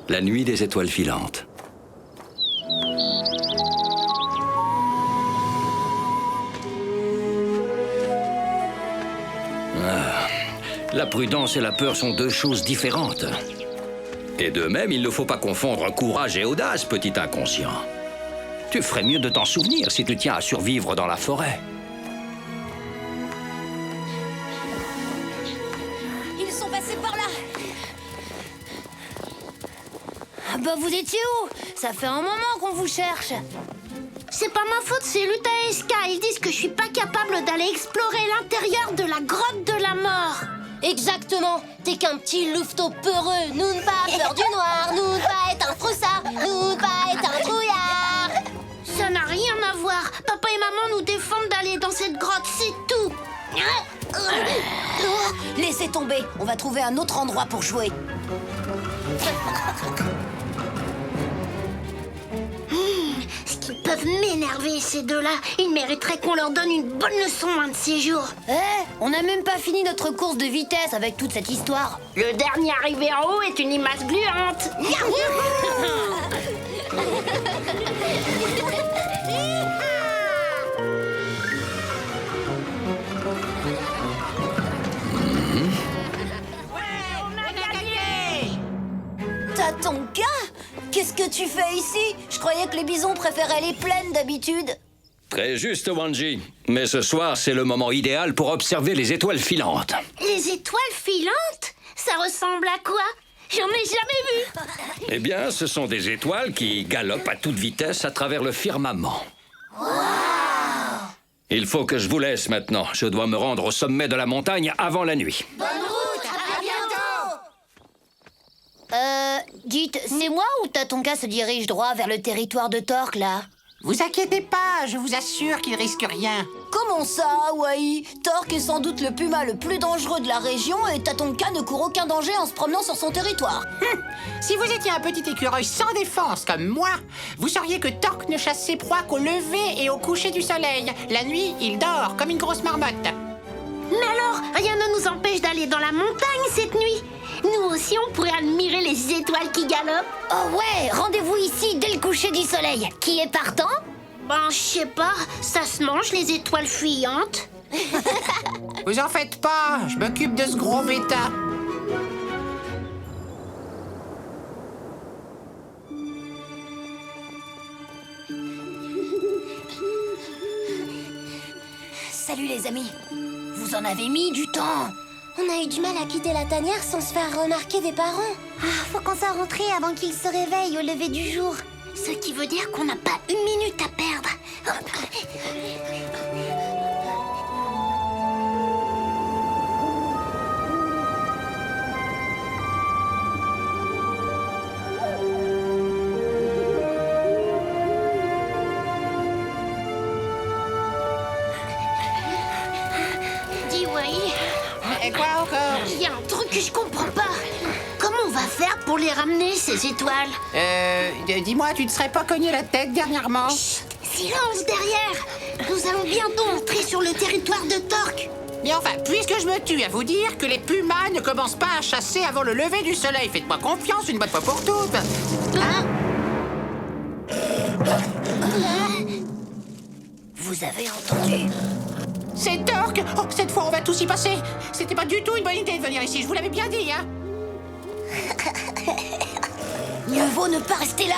La nuit des étoiles filantes. La prudence et la peur sont deux choses différentes. Et de même, il ne faut pas confondre courage et audace, petit inconscient. Tu ferais mieux de t'en souvenir si tu tiens à survivre dans la forêt. Ils sont passés par là. Ah bah vous étiez où? Ça fait un moment qu'on vous cherche. C'est pas ma faute, c'est Luta et Ska. Ils disent que je suis pas capable d'aller explorer l'intérieur de la grotte de la mort. Exactement. T'es qu'un petit louveteau peureux. Nous ne pas peur du noir. Nous ne pas être un froussard. Nous ne pas être un trouillard. Ça n'a rien à voir. Papa et maman nous défendent d'aller dans cette grotte, c'est tout. Laissez tomber. On va trouver un autre endroit pour jouer. Ils peuvent m'énerver, ces deux-là. Ils mériteraient qu'on leur donne une bonne leçon un de ces jours. On n'a même pas fini notre course de vitesse avec toute cette histoire. Le dernier arrivé en haut est une image gluante. Tatonka, qu'est-ce que tu fais ici? Je croyais que les bisons préféraient les plaines d'habitude. Très juste, Wanji. Mais ce soir, c'est le moment idéal pour observer les étoiles filantes. Les étoiles filantes? Ça ressemble à quoi? J'en ai jamais vu. Eh bien, ce sont des étoiles qui galopent à toute vitesse à travers le firmament. Il faut que je vous laisse maintenant. Je dois me rendre au sommet de la montagne avant la nuit. Bonne route, à bientôt. Dites, c'est moi ou Tatonka se dirige droit vers le territoire de Torque, là? Vous inquiétez pas, je vous assure qu'il risque rien. Comment ça, Wai? Torque est sans doute le puma le plus dangereux de la région et Tatonka ne court aucun danger en se promenant sur son territoire. Si vous étiez un petit écureuil sans défense comme moi, vous sauriez que Torque ne chasse ses proies qu'au lever et au coucher du soleil. La nuit, il dort comme une grosse marmotte. Mais alors, rien ne nous empêche d'aller dans la montagne cette nuit. Nous aussi, on pourrait admirer les étoiles qui galopent. Oh ouais, rendez-vous ici dès le coucher du soleil. Qui est partant? Ben, je sais pas, ça se mange les étoiles fuyantes. Vous en faites pas, je m'occupe de ce gros bêta. Salut les amis. Vous en avez mis du temps. On a eu du mal à quitter la tanière sans se faire remarquer des parents. Ah, faut qu'on soit rentré avant qu'ils se réveillent au lever du jour. Ce qui veut dire qu'on n'a pas une minute à perdre. Dis, Wai, Et quoi encore? il y a un truc que je comprends pas. Comment on va faire pour les ramener, ces étoiles? Dis-moi, tu ne serais pas cogné la tête dernièrement? Silence derrière! Nous allons bientôt entrer sur le territoire de Torque. Mais enfin, puisque je me tue à vous dire que les pumas ne commencent pas à chasser avant le lever du soleil, faites-moi confiance une bonne fois pour toutes. Hein? Vous avez entendu? C'est Torque! Oh, cette fois, on va tous y passer. C'était pas du tout une bonne idée de venir ici, je vous l'avais bien dit, hein? Mieux vaut ne pas rester là.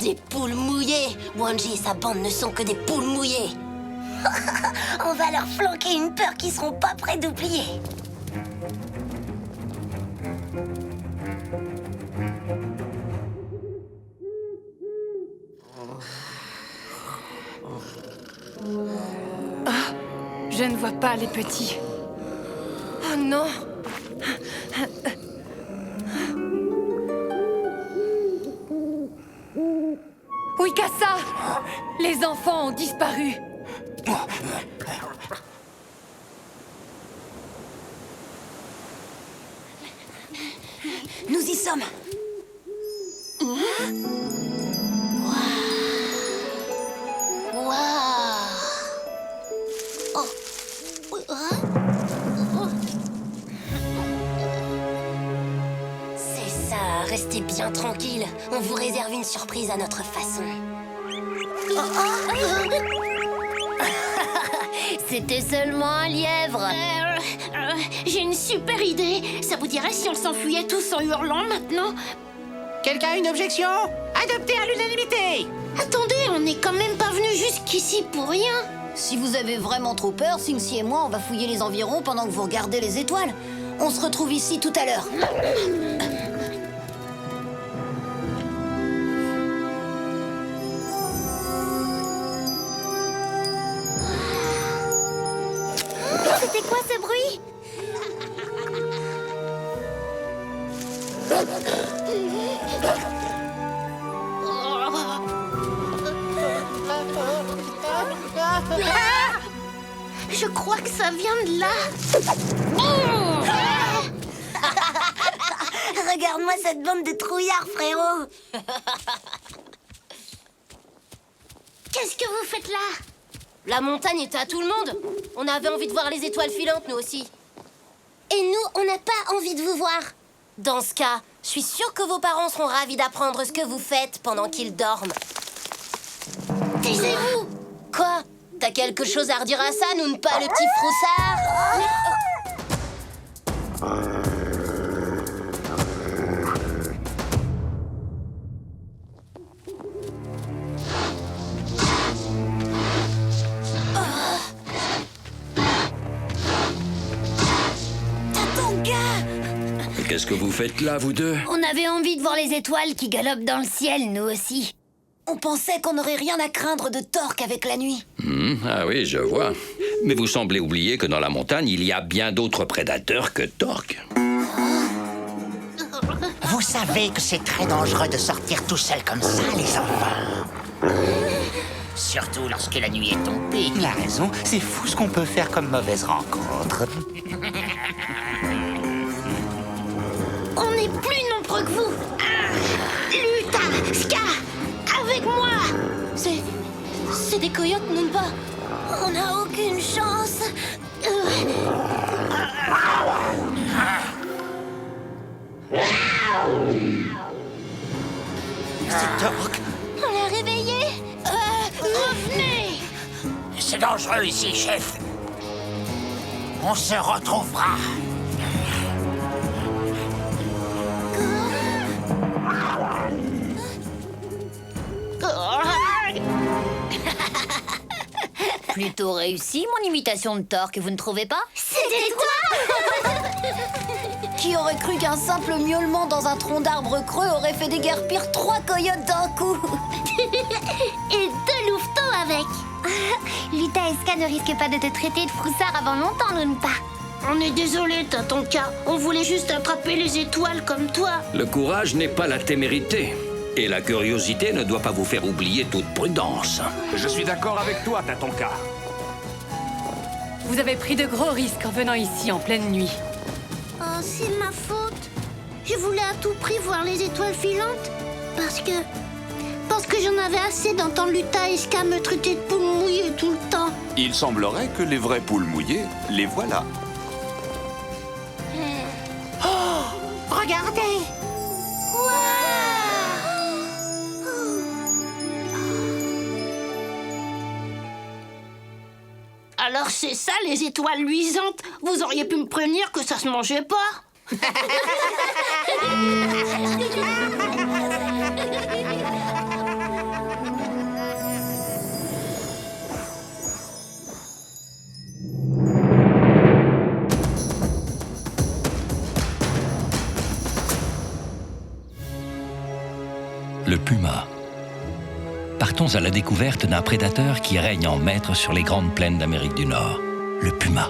Des poules mouillées. Wanji et sa bande ne sont que des poules mouillées. On va leur flanquer une peur qu'ils seront pas prêts d'oublier. Je ne vois pas les petits. Oh non! Wikasa! Les enfants ont disparu. Nous y sommes. Waouh! C'est ça, restez bien tranquille. On vous réserve une surprise à notre façon. C'était seulement un lièvre. J'ai une super idée. Ça vous dirait si on s'enfuyait tous en hurlant maintenant? Quelqu'un a une objection? Adopté à l'unanimité! Attendez, on n'est quand même pas venus jusqu'ici pour rien. Si vous avez vraiment trop peur, Singsi et moi, on va fouiller les environs pendant que vous regardez les étoiles. On se retrouve ici tout à l'heure. C'était quoi ce bruit? Je crois que ça vient de là. Regarde-moi cette bande de trouillards, frérot. Qu'est-ce que vous faites là? La montagne est à tout le monde. On avait envie de voir les étoiles filantes, nous aussi. Et nous, on n'a pas envie de vous voir. Dans ce cas, je suis sûre que vos parents seront ravis d'apprendre ce que vous faites pendant qu'ils dorment. Taisez-vous. Quoi? T'as quelque chose à redire à ça, nous pas le petit froussard? Qu'est-ce que vous faites là, vous deux? On avait envie de voir les étoiles qui galopent dans le ciel, nous aussi. On pensait qu'on n'aurait rien à craindre de Torque avec la nuit. Ah oui, je vois. Mais vous semblez oublier que dans la montagne, il y a bien d'autres prédateurs que Torque. Vous savez que c'est très dangereux de sortir tout seul comme ça, les enfants. Surtout lorsque la nuit est tombée. Il a raison, c'est fou ce qu'on peut faire comme mauvaise rencontre. On n'est plus nombreux que vous. Luta, Ska, avec moi. C'est des coyotes, nous pas. On n'a aucune chance. C'est Torque. On l'a réveillé. Revenez. C'est dangereux ici, chef. On se retrouvera. Plutôt réussi, mon imitation de Torque, vous ne trouvez pas? C'était toi. Qui aurait cru qu'un simple miaulement dans un tronc d'arbre creux aurait fait déguerpir 3 coyotes d'un coup? Et 2 louveteaux avec. Luta et Ska ne risquent pas de te traiter de froussard avant longtemps, Lunpa. On est désolé, Tatonka. On voulait juste attraper les étoiles comme toi. Le courage n'est pas la témérité. Et la curiosité ne doit pas vous faire oublier toute prudence. Je suis d'accord avec toi, Tatonka. Vous avez pris de gros risques en venant ici en pleine nuit. Oh, c'est ma faute. Je voulais à tout prix voir les étoiles filantes. Parce que j'en avais assez d'entendre Luta et Ska me traiter de poule mouillée tout le temps. Il semblerait que les vraies poules mouillées, les voilà. Regardez. Alors c'est ça les étoiles luisantes. Vous auriez pu me prévenir que ça se mangeait pas. Le puma. Partons à la découverte d'un prédateur qui règne en maître sur les grandes plaines d'Amérique du Nord. Le puma.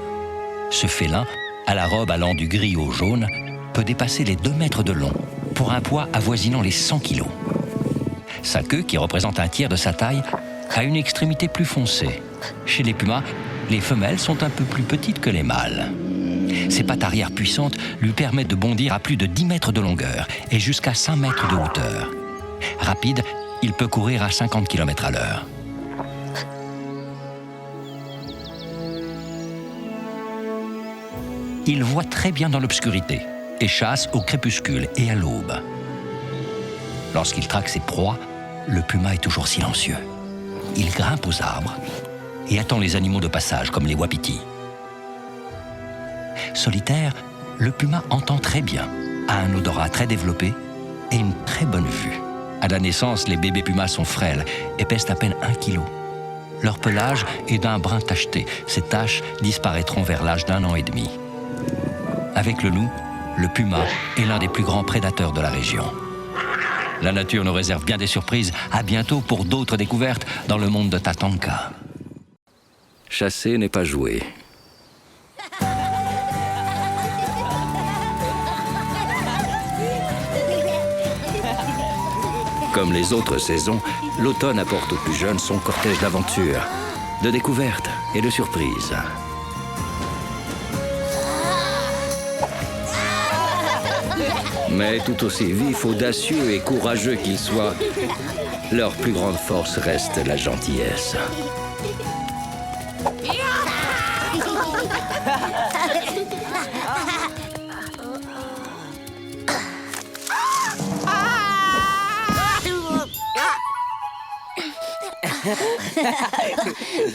Ce félin, à la robe allant du gris au jaune, peut dépasser les 2 mètres de long, pour un poids avoisinant les 100 kilos. Sa queue, qui représente un tiers de sa taille, a une extrémité plus foncée. Chez les pumas, les femelles sont un peu plus petites que les mâles. Ses pattes arrière puissantes lui permettent de bondir à plus de 10 mètres de longueur et jusqu'à 5 mètres de hauteur. Rapide, il peut courir à 50 km à l'heure. Il voit très bien dans l'obscurité et chasse au crépuscule et à l'aube. Lorsqu'il traque ses proies, le puma est toujours silencieux. Il grimpe aux arbres et attend les animaux de passage comme les wapitis. Solitaire, le puma entend très bien, a un odorat très développé et une très bonne vue. À la naissance, les bébés pumas sont frêles et pèsent à peine 1 kilo. Leur pelage est d'un brun tacheté. Ces taches disparaîtront vers l'âge d'1 an et demi. Avec le loup, le puma est l'un des plus grands prédateurs de la région. La nature nous réserve bien des surprises. À bientôt pour d'autres découvertes dans le monde de Tatanka. Chasser n'est pas jouer. Comme les autres saisons, l'automne apporte aux plus jeunes son cortège d'aventures, de découvertes et de surprises. Mais tout aussi vifs, audacieux et courageux qu'ils soient, leur plus grande force reste la gentillesse.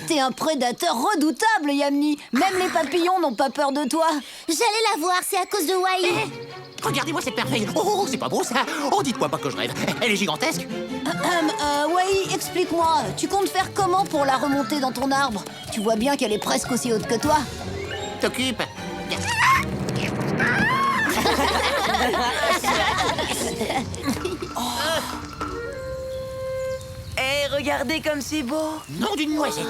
T'es un prédateur redoutable, Yamni. Même les papillons n'ont pas peur de toi. J'allais la voir, c'est à cause de Wai. Regardez-moi cette merveille. Oh, c'est pas beau ça. Oh, dites-moi pas que je rêve. Elle est gigantesque. Wai, explique-moi. Tu comptes faire comment pour la remonter dans ton arbre? Tu vois bien qu'elle est presque aussi haute que toi. T'occupe. Hé, regardez comme c'est beau. Nom d'une noisette.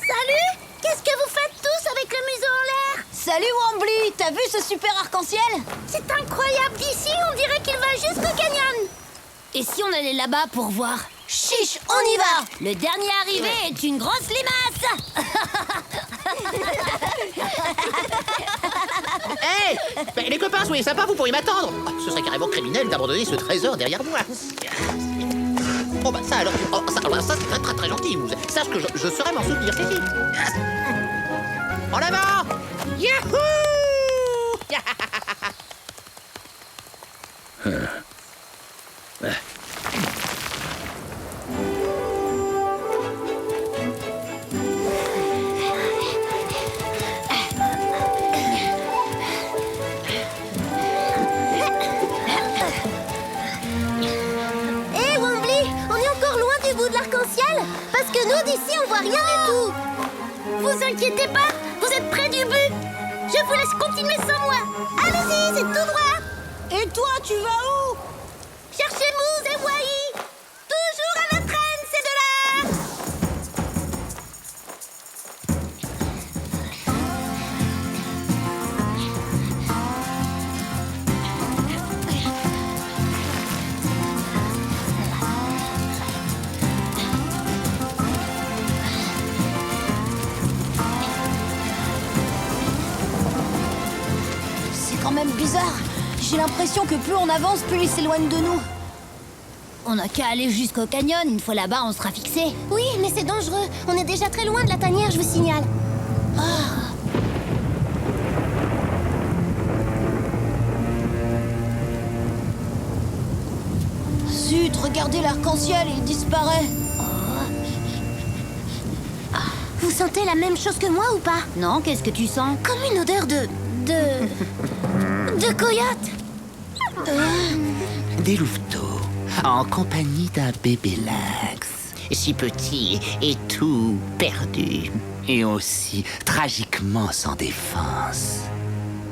Salut! Qu'est-ce que vous faites tous avec le museau en l'air? Salut, Wambly. T'as vu ce super arc-en-ciel? C'est incroyable d'ici, on dirait qu'il va jusqu'au canyon. Et si on allait là-bas pour voir? Chiche, on y va. Le dernier arrivé est une grosse limace. Hé les copains, soyez sympas, vous pourriez m'attendre. Ce serait carrément criminel d'abandonner ce trésor derrière moi. Oh bah ça alors, ça c'est très très gentil. Vous sache que je saurais m'en souvenir, c'est dit. En avant. Yahoo. Parce que nous, d'ici, on voit rien du tout. Vous inquiétez pas, vous êtes près du but. Je vous laisse continuer sans moi. Allez-y, c'est tout droit. Et toi, tu vas où? Cherchez Moose et Wai. Toujours à la traîne, ces deux-là. C'est quand même bizarre. J'ai l'impression que plus on avance, plus il s'éloigne de nous. On n'a qu'à aller jusqu'au canyon. Une fois là-bas, on sera fixé. Oui, mais c'est dangereux. On est déjà très loin de la tanière, je vous signale. Zut, regardez l'arc-en-ciel, il disparaît. Vous sentez la même chose que moi ou pas? Non, qu'est-ce que tu sens? Comme une odeur de coyote. Des louveteaux, en compagnie d'un bébé lynx, si petit et tout perdu, et aussi tragiquement sans défense.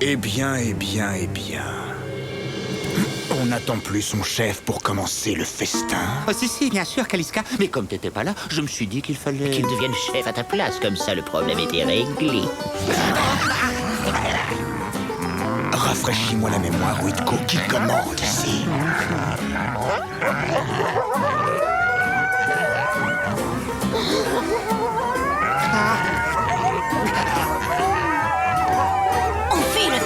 Eh bien. On n'attend plus son chef pour commencer le festin. Oh, si, bien sûr, Kaliska. Mais comme t'étais pas là, je me suis dit qu'il fallait... Qu'il devienne chef à ta place, comme ça le problème était réglé. Rafraîchis-moi la mémoire, Witko, qui commande ici. On file.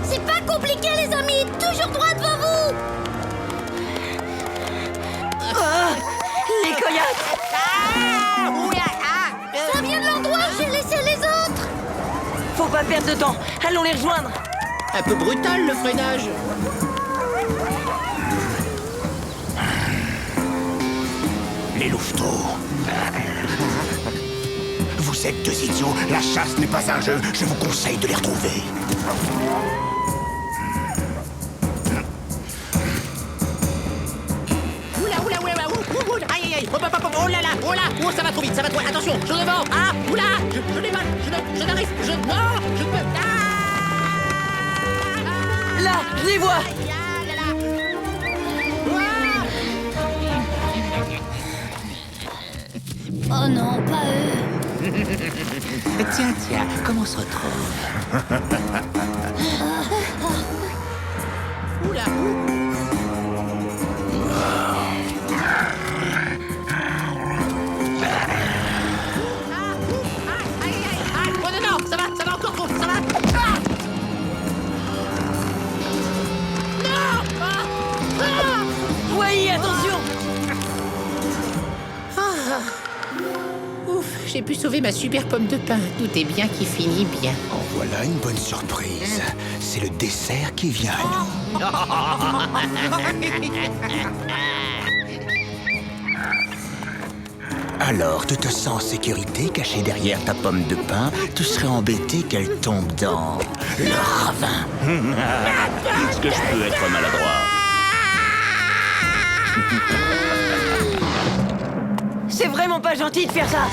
C'est pas compliqué, les amis. Toujours droit devant vous. Les coyotes! Ça vient de l'endroit où j'ai laissé les autres. Faut pas perdre de temps. Allons les rejoindre. Un peu brutal, le freinage. Les louveteaux. Vous êtes deux idiots. La chasse n'est pas un jeu. Je vous conseille de les retrouver. Aïe, aïe, aïe. Hop, hop, hop, oh là là, oh là, oh, ça va trop vite, ça va trop vite. Attention, je devant. Ah, oula, je dévale, je n'arrive, non, je peux. Là, je les vois. Oh non, pas eux. Tiens, comment on se retrouve? Oula. Oh non, non, ça va encore trop, ça va. Ah. Non. Oui, attention. Ouf, j'ai pu sauver ma super pomme de pain. Tout est bien qui finit bien. En voilà une bonne surprise. C'est le dessert qui vient à nous. Alors, tu te sens en sécurité, caché derrière ta pomme de pain? Tu serais embêté qu'elle tombe dans le ravin. Est-ce que je peux être maladroit? C'est vraiment pas gentil de faire ça.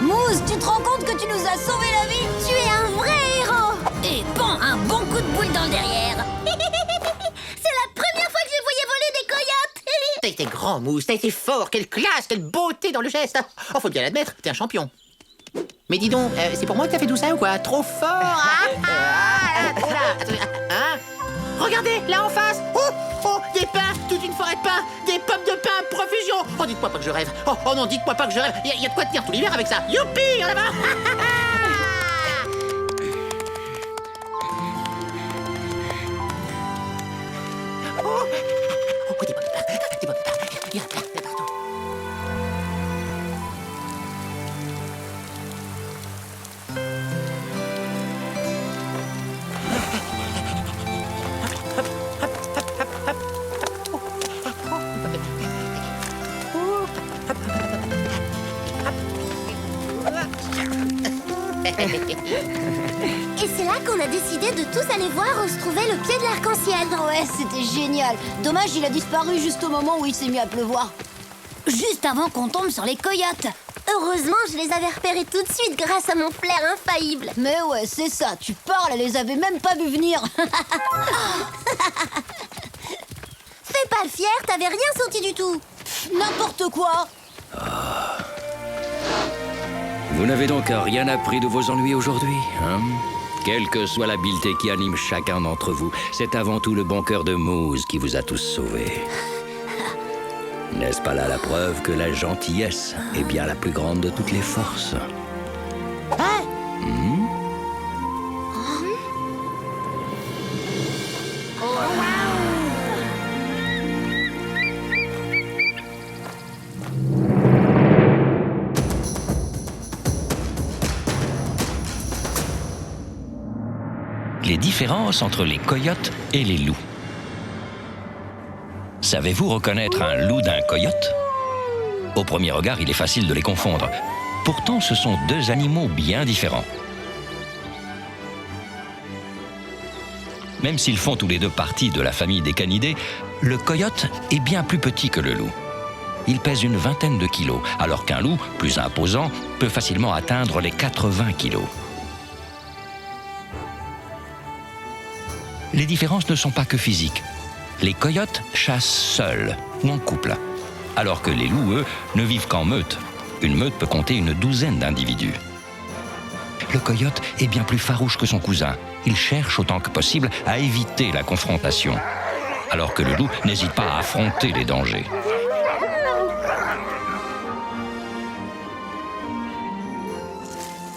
Mousse, tu te rends compte que tu nous as sauvé la vie? Tu es un vrai héros. Et bon, un bon coup de boule dans le derrière. C'est la première fois que je voyais voler des coyotes. T'as été grand, Mousse, t'as été fort, quelle classe, quelle beauté dans le geste. Oh, faut bien l'admettre, t'es un champion. Mais dis donc, c'est pour moi que t'as fait tout ça ou quoi? Trop fort, hein? Hein? Regardez, là en face. Oh, des pins, toute une forêt de pins, des pommes de pin, profusion. Oh, dites-moi pas que je rêve. Oh non, dites-moi pas que je rêve. Y a de quoi tenir tout l'hiver avec ça. Youpi, en avant. Oh, des pommes de pin, des pommes de pin. Il y en a plein, partout. Et c'est là qu'on a décidé de tous aller voir où se trouvait le pied de l'arc-en-ciel. Ouais, c'était génial. Dommage, il a disparu juste au moment où il s'est mis à pleuvoir. Juste avant qu'on tombe sur les coyotes. Heureusement, je les avais repérés tout de suite grâce à mon flair infaillible. Mais ouais, c'est ça, tu parles, elle les avait même pas vu venir. Fais pas le fier, t'avais rien senti du tout. N'importe quoi. Vous n'avez donc rien appris de vos ennuis aujourd'hui, hein? Quelle que soit l'habileté qui anime chacun d'entre vous, c'est avant tout le bon cœur de Mousse qui vous a tous sauvés. N'est-ce pas là la preuve que la gentillesse est bien la plus grande de toutes les forces? Les différences entre les coyotes et les loups. Savez-vous reconnaître un loup d'un coyote? Au premier regard, il est facile de les confondre. Pourtant, ce sont deux animaux bien différents. Même s'ils font tous les deux partie de la famille des canidés, le coyote est bien plus petit que le loup. Il pèse une vingtaine de kilos, alors qu'un loup, plus imposant, peut facilement atteindre les 80 kilos. Les différences ne sont pas que physiques. Les coyotes chassent seuls ou en couple, alors que les loups, eux, ne vivent qu'en meute. Une meute peut compter une douzaine d'individus. Le coyote est bien plus farouche que son cousin. Il cherche autant que possible à éviter la confrontation, alors que le loup n'hésite pas à affronter les dangers.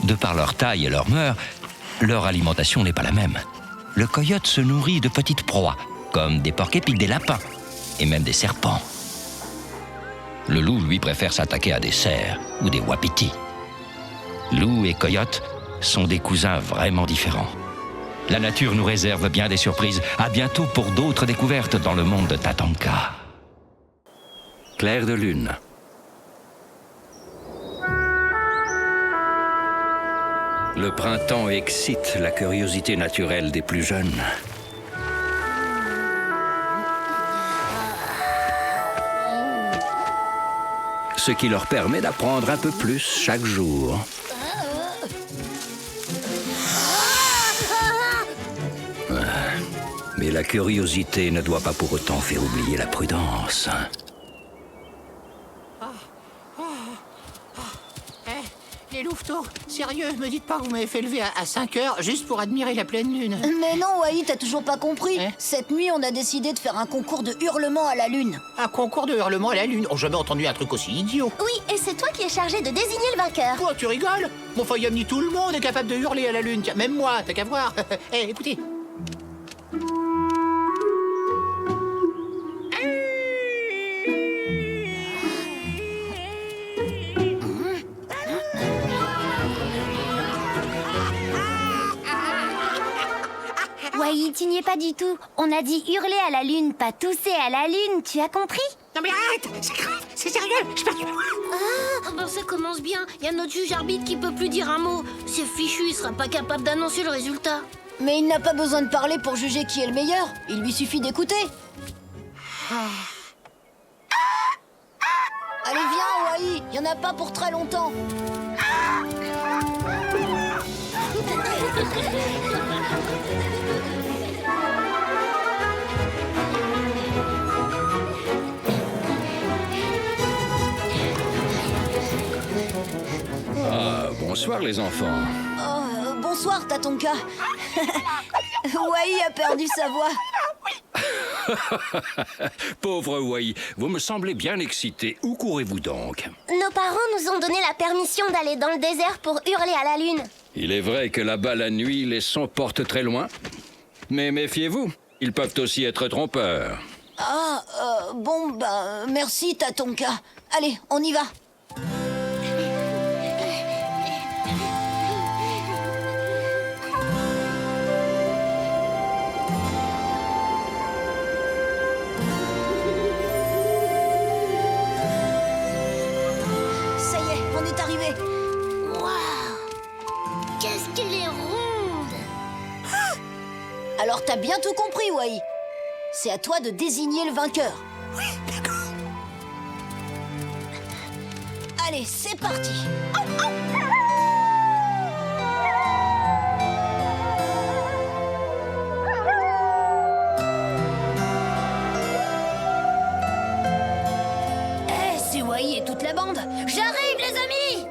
De par leur taille et leur mœurs, leur alimentation n'est pas la même. Le coyote se nourrit de petites proies, comme des porcs-épics, des lapins et même des serpents. Le loup, lui, préfère s'attaquer à des cerfs ou des wapitis. Loup et coyote sont des cousins vraiment différents. La nature nous réserve bien des surprises. À bientôt pour d'autres découvertes dans le monde de Tatanka. Clair de lune. Le printemps excite la curiosité naturelle des plus jeunes. Ce qui leur permet d'apprendre un peu plus chaque jour. Mais la curiosité ne doit pas pour autant faire oublier la prudence. Les louveteaux, sérieux, me dites pas que vous m'avez fait lever à 5 heures juste pour admirer la pleine lune. Mais non, Wai, t'as toujours pas compris. Cette nuit, on a décidé de faire un concours de hurlements à la lune. Un concours de hurlements à la lune? Oh, jamais entendu un truc aussi idiot. Oui, et c'est toi qui es chargé de désigner le vainqueur. Quoi, tu rigoles? Mon Fayamni, tout le monde est capable de hurler à la lune. Tiens, même moi, t'as qu'à voir. Écoutez. Wai, tu n'y es pas du tout. On a dit hurler à la lune, pas tousser à la lune, tu as compris? Non mais arrête, c'est grave, c'est sérieux, je perds du Ah, ben ça commence bien. Il y a notre juge arbitre qui peut plus dire un mot. C'est fichu, il sera pas capable d'annoncer le résultat. Mais il n'a pas besoin de parler pour juger qui est le meilleur. Il lui suffit d'écouter. Allez, viens, Wai. Il y en a pas pour très longtemps. Bonsoir les enfants. Oh, bonsoir, Tatanka. Wai a perdu sa voix. Pauvre Wai, vous me semblez bien excité. Où courez-vous donc? Nos parents nous ont donné la permission d'aller dans le désert pour hurler à la lune. Il est vrai que là-bas, la nuit, les sons portent très loin. Mais méfiez-vous, ils peuvent aussi être trompeurs. Ah, bon, bah, merci, Tatanka. Allez, on y va. Ça y est, on est arrivé. Waouh! Qu'est-ce qu'elle est ronde! Alors t'as bien tout compris, Wai. C'est à toi de désigner le vainqueur. Oui, d'accord. Allez, c'est parti. C'est Wai et toute la bande. J'arrive, les amis!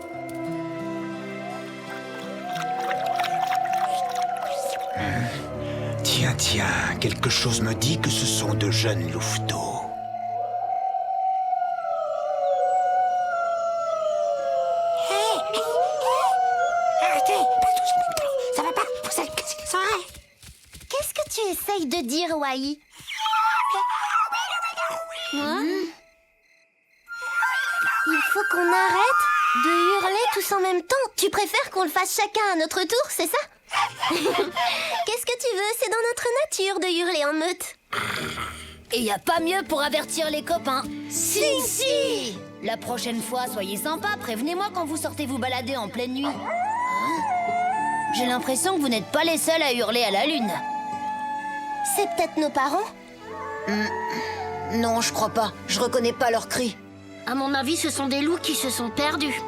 Tiens, quelque chose me dit que ce sont de jeunes louveteaux. Arrêtez! Pas tous en même temps! Ça va pas? Vous êtes qu'est-ce ça va? Qu'est-ce que tu essayes de dire, Wai? Il faut qu'on arrête de hurler tous en même temps. Tu préfères qu'on le fasse chacun à notre tour, c'est ça? Qu'est-ce que tu veux? C'est dans notre nature de hurler en meute. Et y a pas mieux pour avertir les copains. Si! La prochaine fois, soyez sympa, prévenez-moi quand vous sortez vous balader en pleine nuit. J'ai l'impression que vous n'êtes pas les seuls à hurler à la lune. C'est peut-être nos parents? Non, je crois pas. Je reconnais pas leurs cris. À mon avis, ce sont des loups qui se sont perdus.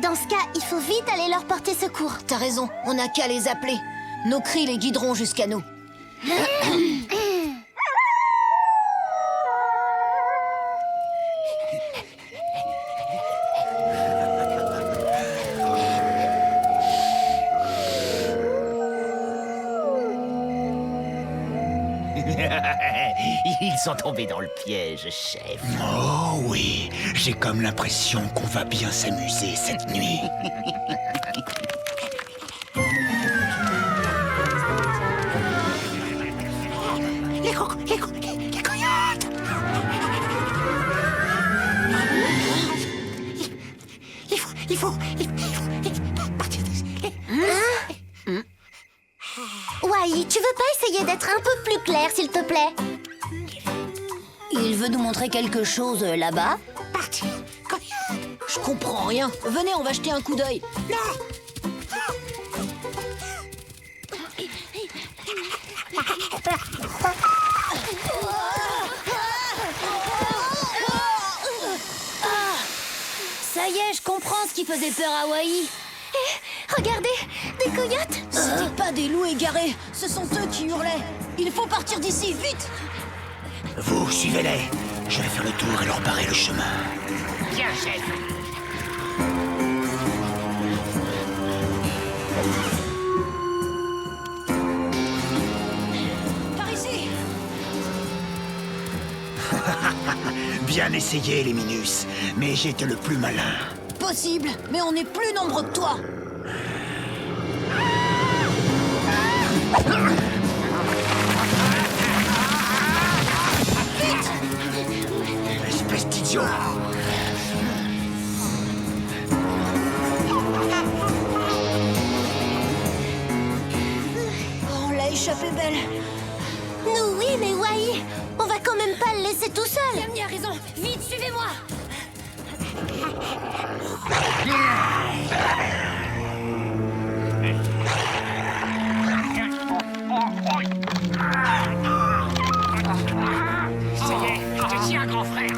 Dans ce cas, il faut vite aller leur porter secours. T'as raison, on n'a qu'à les appeler. Nos cris les guideront jusqu'à nous. Ils sont tombés dans le piège, chef. Oh oui, j'ai comme l'impression qu'on va bien s'amuser cette nuit. Les coyotes! Il faut partir d'ici. Wai, tu veux pas essayer d'être un peu plus clair, s'il te plaît? Il veut nous montrer quelque chose là-bas. Partir, coyote! Je comprends rien. Venez, on va jeter un coup d'œil. Non! Ça y est, je comprends ce qui faisait peur à Wai. Regardez, des coyotes. C'était pas des loups égarés, ce sont eux qui hurlaient. Il faut partir d'ici, vite! Vous, suivez-les. Je vais faire le tour et leur barrer le chemin. Bien, chef. Par ici! Bien essayé, les Minus. Mais j'étais le plus malin. Possible, mais on est plus nombreux que toi. Espèce d'idiot. On l'a échappé belle. Nous, oui, mais Wai, on va quand même pas le laisser tout seul. Yamni a raison. Vite, suivez-moi. Ça y est, je te tiens, grand frère.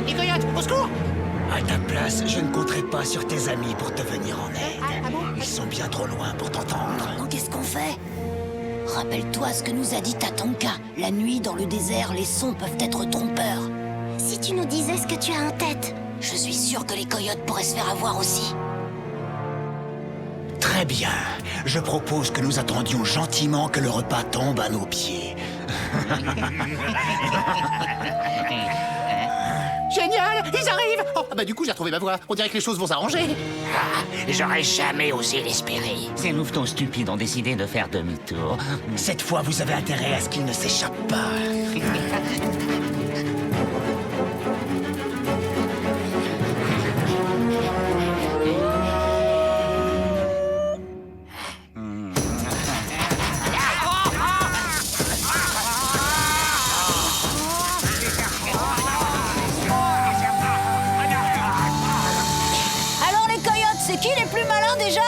Les coyotes, au secours! À ta place, je ne compterai pas sur tes amis pour te venir en aide. Ils sont bien trop loin pour t'entendre. Donc qu'est-ce qu'on fait? Rappelle-toi ce que nous a dit Tatanka. La nuit, dans le désert, les sons peuvent être trompeurs. Si tu nous disais ce que tu as en tête. Je suis sûr que les coyotes pourraient se faire avoir aussi. Très bien. Je propose que nous attendions gentiment que le repas tombe à nos pieds. Génial, ils arrivent! Oh, bah du coup, j'ai retrouvé ma voix. On dirait que les choses vont s'arranger. J'aurais jamais osé l'espérer. Ces mouvements stupides ont décidé de faire demi-tour. Cette fois, vous avez intérêt à ce qu'il ne s'échappe pas. Alors les coyotes, c'est qui les plus malins déjà?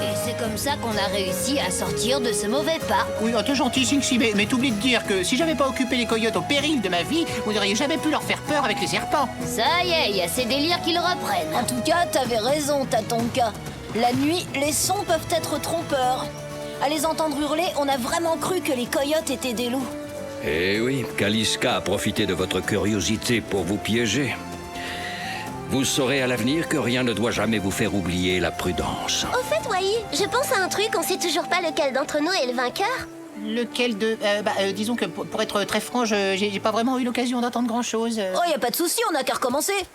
Et c'est comme ça qu'on a réussi à sortir de ce mauvais pas. Oui, t'es gentil, Singsi, mais t'oublies de dire que si j'avais pas occupé les coyotes au péril de ma vie, vous n'auriez jamais pu leur faire peur avec les serpents. Ça y est, il y a ces délires qui le reprennent. En tout cas, t'avais raison, Tatonka. La nuit, les sons peuvent être trompeurs. À les entendre hurler, on a vraiment cru que les coyotes étaient des loups. Eh oui, Kaliska a profité de votre curiosité pour vous piéger. Vous saurez à l'avenir que rien ne doit jamais vous faire oublier la prudence. Au fait, Wai, je pense à un truc, on sait toujours pas lequel d'entre nous est le vainqueur. Lequel de... disons que pour être très franc, j'ai pas vraiment eu l'occasion d'entendre grand-chose. Oh, y a pas de souci, on a qu'à recommencer.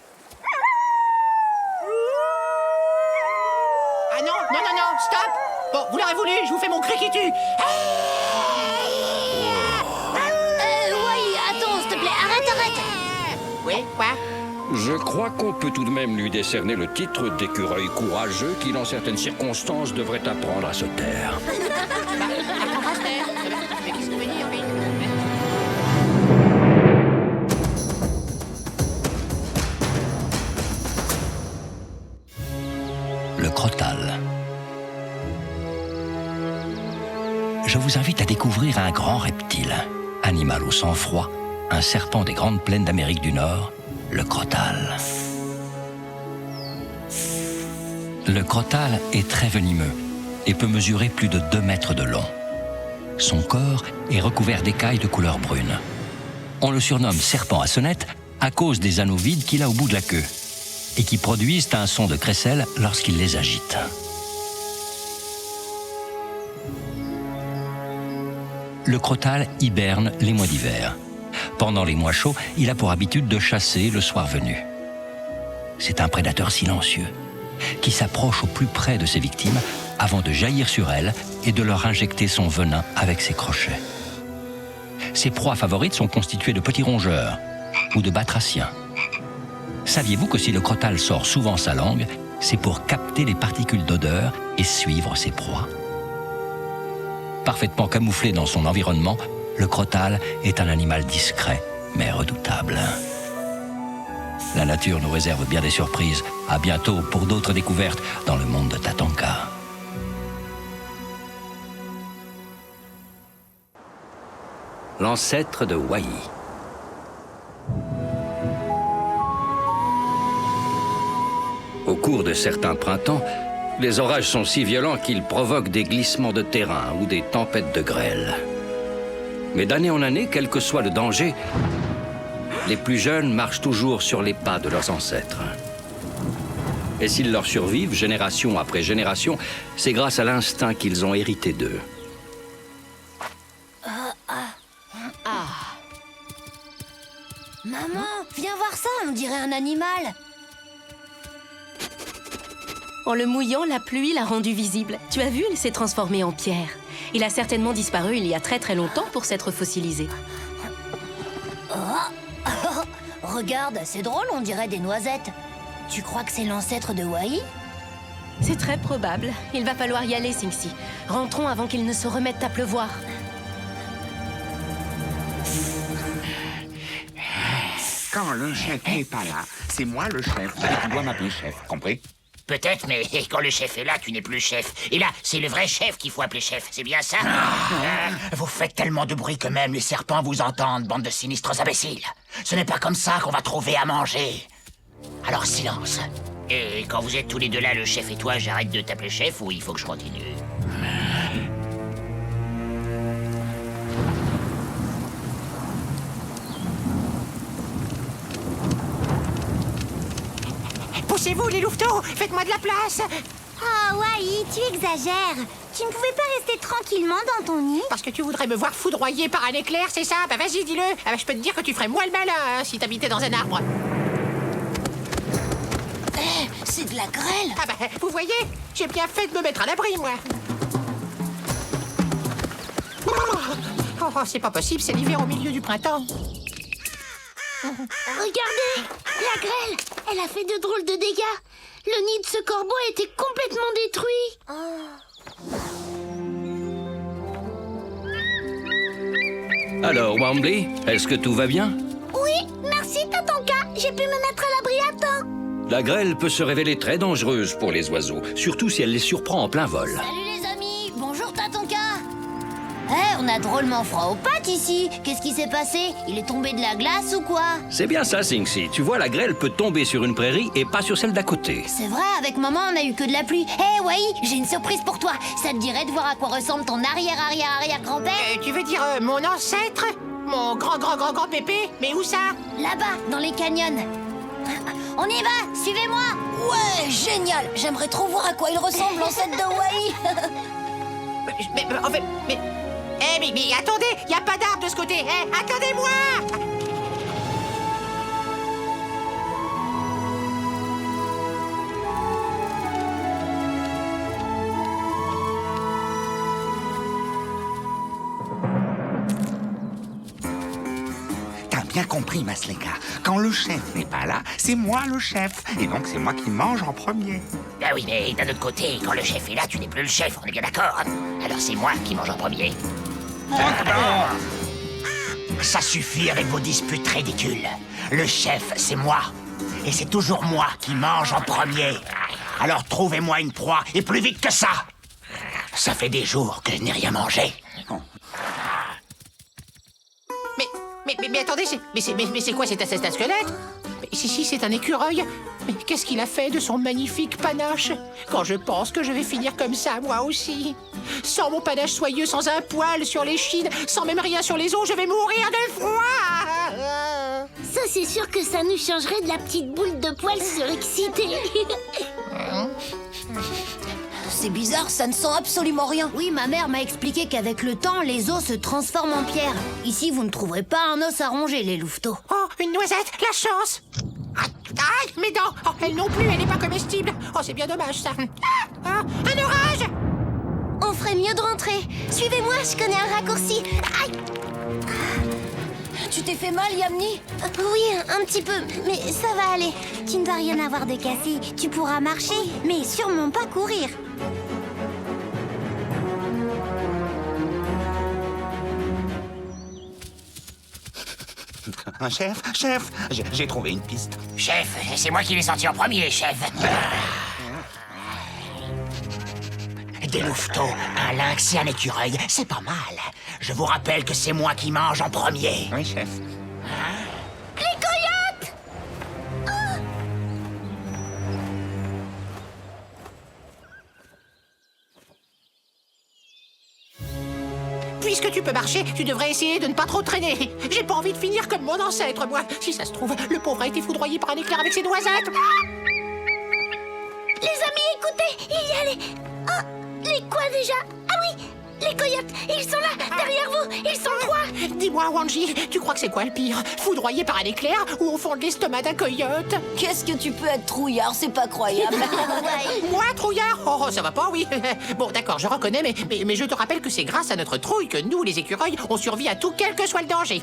Ah non, non, non, non, stop! Bon, vous l'aurez voulu, je vous fais mon cri qui tue! Wai, attends, s'il te plaît, arrête! Oui, quoi? Je crois qu'on peut tout de même lui décerner le titre d'écureuil courageux qui, dans certaines circonstances, devrait apprendre à se taire. Apprends à se taire. Mais qu'est-ce que tu veux dire, oui? Le crotal. Je vous invite à découvrir un grand reptile, animal au sang froid, un serpent des grandes plaines d'Amérique du Nord, le crotal. Le crotal est très venimeux et peut mesurer plus de 2 mètres de long. Son corps est recouvert d'écailles de couleur brune. On le surnomme serpent à sonnette à cause des anneaux vides qu'il a au bout de la queue et qui produisent un son de crécelle lorsqu'il les agite. Le crotal hiberne les mois d'hiver. Pendant les mois chauds, il a pour habitude de chasser le soir venu. C'est un prédateur silencieux qui s'approche au plus près de ses victimes avant de jaillir sur elles et de leur injecter son venin avec ses crochets. Ses proies favorites sont constituées de petits rongeurs ou de batraciens. Saviez-vous que si le crotal sort souvent sa langue, c'est pour capter les particules d'odeur et suivre ses proies? Parfaitement camouflé dans son environnement, le crotal est un animal discret, mais redoutable. La nature nous réserve bien des surprises. À bientôt pour d'autres découvertes dans le monde de Tatanka. L'ancêtre de Wai. Au cours de certains printemps, les orages sont si violents qu'ils provoquent des glissements de terrain ou des tempêtes de grêle. Mais d'année en année, quel que soit le danger, les plus jeunes marchent toujours sur les pas de leurs ancêtres. Et s'ils leur survivent, génération après génération, c'est grâce à l'instinct qu'ils ont hérité d'eux. Maman, viens voir ça, on dirait un animal. En le mouillant, la pluie l'a rendu visible. Tu as vu, il s'est transformé en pierre. Il a certainement disparu il y a très très longtemps pour s'être fossilisé. Regarde, c'est drôle, on dirait des noisettes. Tu crois que c'est l'ancêtre de Wai? C'est très probable. Il va falloir y aller, Singsi. Rentrons avant qu'il ne se remette à pleuvoir. Quand le chef n'est pas là, c'est moi le chef. Et tu dois m'appeler chef, compris? Peut-être, mais quand le chef est là, tu n'es plus chef. Et là, c'est le vrai chef qu'il faut appeler chef, c'est bien ça? Vous faites tellement de bruit que même les serpents vous entendent, bande de sinistres imbéciles. Ce n'est pas comme ça qu'on va trouver à manger. Alors silence. Et quand vous êtes tous les deux là, le chef et toi, j'arrête de t'appeler chef ou il faut que je continue? Poussez-vous, les louveteaux! Faites-moi de la place! Oh, Wai, tu exagères. Tu ne pouvais pas rester tranquillement dans ton nid? Parce que tu voudrais me voir foudroyer par un éclair, c'est ça? Bah vas-y, dis-le! Ah bah, je peux te dire que tu ferais moins le malin hein, si t'habitais dans un arbre. C'est de la grêle. Ah bah, vous voyez? J'ai bien fait de me mettre à l'abri, moi. Oh, c'est pas possible, c'est l'hiver au milieu du printemps. Regardez, la grêle, elle a fait de drôles de dégâts. Le nid de ce corbeau a été complètement détruit. Alors, Wambly, est-ce que tout va bien? Oui, merci Tatanka, j'ai pu me mettre à l'abri à temps. La grêle peut se révéler très dangereuse pour les oiseaux, surtout si elle les surprend en plein vol. Salut les amis, bonjour Tatanka. On a drôlement froid aux pattes ici. Qu'est-ce qui s'est passé? Il est tombé de la glace ou quoi? C'est bien ça, Singsi. Tu vois, la grêle peut tomber sur une prairie et pas sur celle d'à côté. C'est vrai, avec maman, on a eu que de la pluie. Hé, Wai, j'ai une surprise pour toi. Ça te dirait de voir à quoi ressemble ton arrière-arrière-arrière-grand-père? Tu veux dire mon ancêtre? Mon grand pépé? Mais où ça? Là-bas, dans les canyons. On y va, suivez-moi. Ouais, génial. J'aimerais trop voir à quoi il ressemble, l'ancêtre de Wai. Mais attendez, y a pas d'arbre de ce côté. Attendez-moi! T'as bien compris, Masleka. Quand le chef n'est pas là, c'est moi le chef. Et donc, c'est moi qui mange en premier. Ah oui, mais d'un autre côté, quand le chef est là, tu n'es plus le chef, on est bien d'accord. Alors c'est moi qui mange en premier. Ça suffit avec vos disputes ridicules. Le chef, c'est moi. Et c'est toujours moi qui mange en premier. Alors trouvez-moi une proie, et plus vite que ça. Ça fait des jours que je n'ai rien mangé. Mais attendez, c'est quoi cet assassin squelette? Si, c'est un écureuil. Mais qu'est-ce qu'il a fait de son magnifique panache? Quand je pense que je vais finir comme ça, moi aussi. Sans mon panache soyeux, sans un poil sur les chines, sans même rien sur les os, je vais mourir de froid. Ça, c'est sûr que ça nous changerait de la petite boule de poils surexcitée. C'est bizarre, ça ne sent absolument rien. Oui, ma mère m'a expliqué qu'avec le temps, les os se transforment en pierre. Ici, vous ne trouverez pas un os à ronger, les louveteaux. Oh, une noisette, la chance. Aïe, mes dents. Oh, elle non plus, elle n'est pas comestible. Oh, c'est bien dommage, ça. Un orage. On ferait mieux de rentrer. Suivez-moi, je connais un raccourci. Aïe! Tu t'es fait mal, Yamni? Oui, un petit peu, mais ça va aller. Tu ne dois rien avoir de cassé. Tu pourras marcher, mais sûrement pas courir. Un chef, j'ai trouvé une piste. Chef, c'est moi qui l'ai senti en premier, chef. Des louveteaux, un lynx et un écureuil, c'est pas mal. Je vous rappelle que c'est moi qui mange en premier. Oui, chef. Les coyotes! Puisque tu peux marcher, tu devrais essayer de ne pas trop traîner. J'ai pas envie de finir comme mon ancêtre, moi. Si ça se trouve, le pauvre a été foudroyé par un éclair avec ses noisettes. Les amis, écoutez, il y a les... Oh, les quoi déjà? Ah oui, les coyotes, ils sont là, derrière vous, ils sont 3. Dis-moi, Wanji, tu crois que c'est quoi le pire? Foudroyé par un éclair ou au fond de l'estomac d'un coyote? Qu'est-ce que tu peux être trouillard, c'est pas croyable. Moi, trouillard? Oh, ça va pas, oui. Bon, d'accord, je reconnais, mais je te rappelle que c'est grâce à notre trouille que nous, les écureuils, on survit à tout, quel que soit le danger.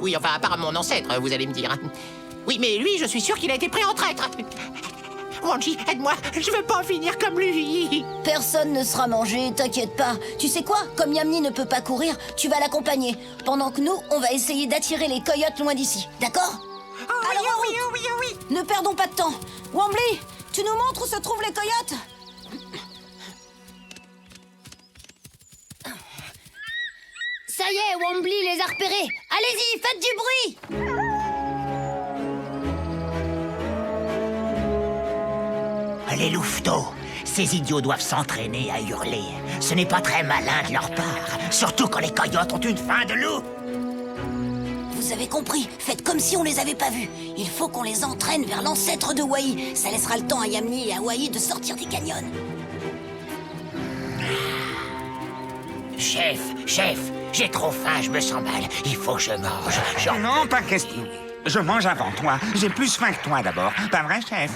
Oui, enfin, à part mon ancêtre, vous allez me dire. Oui, mais lui, je suis sûr qu'il a été pris en traître. Wanji, aide-moi, je veux pas finir comme lui. Personne ne sera mangé, t'inquiète pas. Tu sais quoi? Comme Yamni ne peut pas courir, tu vas l'accompagner. Pendant que nous, on va essayer d'attirer les coyotes loin d'ici, d'accord? Alors, oui. Ne perdons pas de temps. Wambly, tu nous montres où se trouvent les coyotes? Ça y est, Wambly les a repérés. Allez-y, faites du bruit. Les louveteaux, ces idiots doivent s'entraîner à hurler. Ce n'est pas très malin de leur part, surtout quand les coyotes ont une faim de loup. Vous avez compris, faites comme si on les avait pas vus. Il faut qu'on les entraîne vers l'ancêtre de Wai. Ça laissera le temps à Yamni et à Wai de sortir des canyons. Chef, j'ai trop faim, je me sens mal. Il faut que je mange. Non, pas question. Je mange avant toi. J'ai plus faim que toi d'abord. Pas vrai, chef?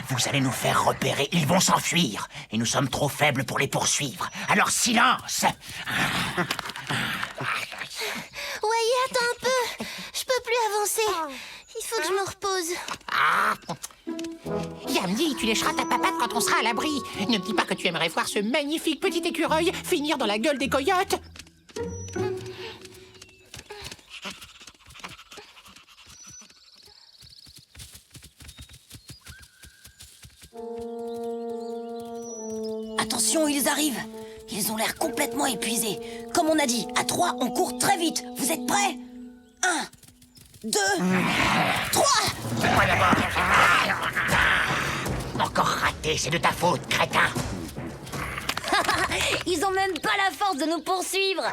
Vous allez nous faire repérer, ils vont s'enfuir. Et nous sommes trop faibles pour les poursuivre. Alors silence! Ouais, attends un peu. Je peux plus avancer. Il faut que je me repose. Yamni, tu lécheras ta papate quand on sera à l'abri. Ne me dis pas que tu aimerais voir ce magnifique petit écureuil finir dans la gueule des coyotes. Attention, ils arrivent. Ils ont l'air complètement épuisés. Comme on a dit, à 3, on court très vite. Vous êtes prêts? 1, 2, 3. Encore raté, c'est de ta faute, crétin. Ils ont même pas la force de nous poursuivre.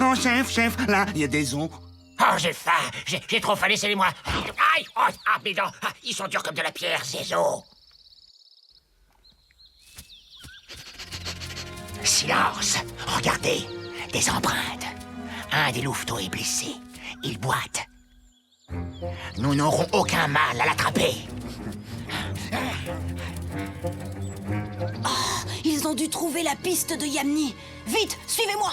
Oh, chef, là, il y a des os. Oh, j'ai faim. J'ai trop faim, laissez-les-moi. Aïe, oh, mes dents. Ils sont durs comme de la pierre, ces os. Silence. Regardez, des empreintes. Un des louveteaux est blessé. Il boite. Nous n'aurons aucun mal à l'attraper. Ils ont dû trouver la piste de Yamni. Vite, suivez-moi.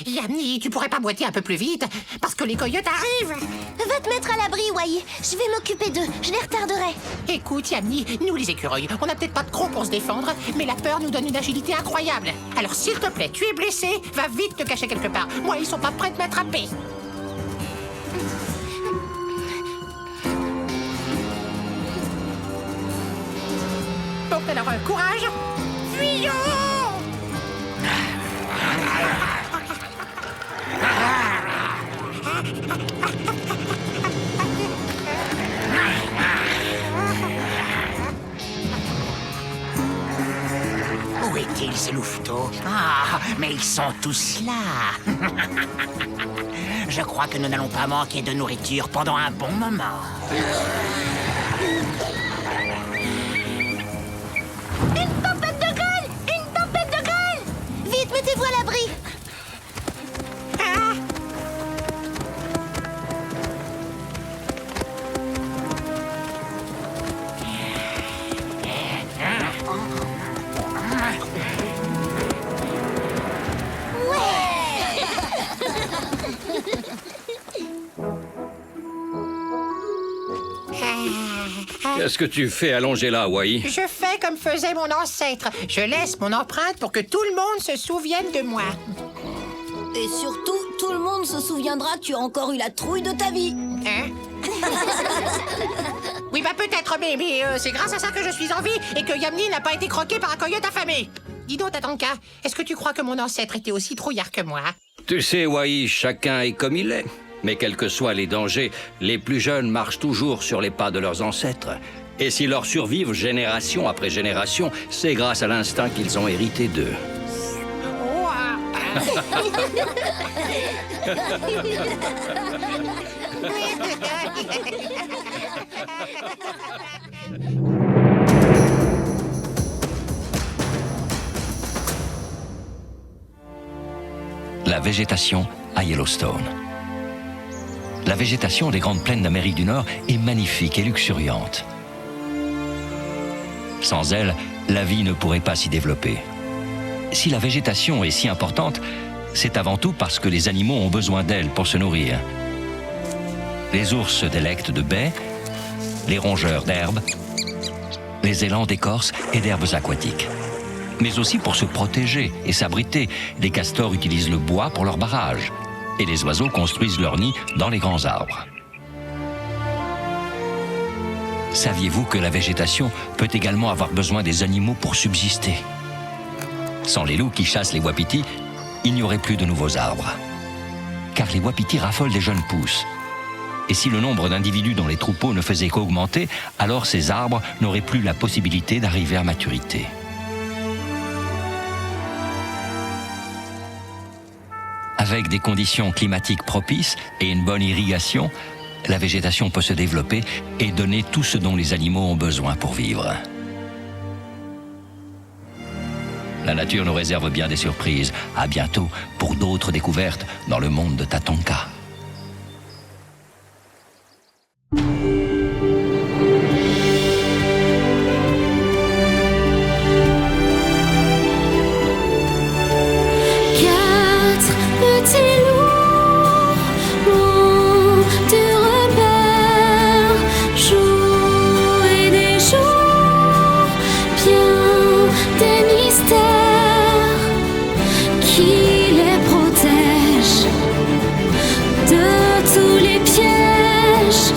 Yamni, tu pourrais pas boiter un peu plus vite? Parce que les coyotes arrivent. Va te mettre à l'abri, Wai. Je vais m'occuper d'eux. Je les retarderai. Écoute, Yamni, nous les écureuils, on n'a peut-être pas de crocs pour se défendre, mais la peur nous donne une agilité incroyable. Alors s'il te plaît, tu es blessé, va vite te cacher quelque part. Moi, ils sont pas prêts de m'attraper. Bon, alors, courage. Fuyons! Où est-il, ces louveteaux? Ah, mais ils sont tous là. Je crois que nous n'allons pas manquer de nourriture pendant un bon moment. Une tempête de grêle! Une tempête de grêle! Vite, mettez-vous à l'abri! Qu'est-ce que tu fais allongé là, Wai? Je fais comme faisait mon ancêtre. Je laisse mon empreinte pour que tout le monde se souvienne de moi. Et surtout, tout le monde se souviendra que tu as encore eu la trouille de ta vie. Hein? Oui, bah peut-être, mais c'est grâce à ça que je suis en vie et que Yamni n'a pas été croqué par un coyote affamé. Dis donc, Tatanka, est-ce que tu crois que mon ancêtre était aussi trouillard que moi? Tu sais, Wai, chacun est comme il est. Mais quels que soient les dangers, les plus jeunes marchent toujours sur les pas de leurs ancêtres. Et s'ils leur survivent génération après génération, c'est grâce à l'instinct qu'ils ont hérité d'eux. La végétation à Yellowstone. La végétation des grandes plaines d'Amérique du Nord est magnifique et luxuriante. Sans elle, la vie ne pourrait pas s'y développer. Si la végétation est si importante, c'est avant tout parce que les animaux ont besoin d'elle pour se nourrir. Les ours se délectent de baies, les rongeurs d'herbes, les élans d'écorces et d'herbes aquatiques. Mais aussi pour se protéger et s'abriter, les castors utilisent le bois pour leur barrage et les oiseaux construisent leur nid dans les grands arbres. Saviez-vous que la végétation peut également avoir besoin des animaux pour subsister? Sans les loups qui chassent les wapitis, il n'y aurait plus de nouveaux arbres. Car les wapitis raffolent des jeunes pousses. Et si le nombre d'individus dans les troupeaux ne faisait qu'augmenter, alors ces arbres n'auraient plus la possibilité d'arriver à maturité. Avec des conditions climatiques propices et une bonne irrigation, la végétation peut se développer et donner tout ce dont les animaux ont besoin pour vivre. La nature nous réserve bien des surprises. À bientôt pour d'autres découvertes dans le monde de Tatanka. De tous les pièges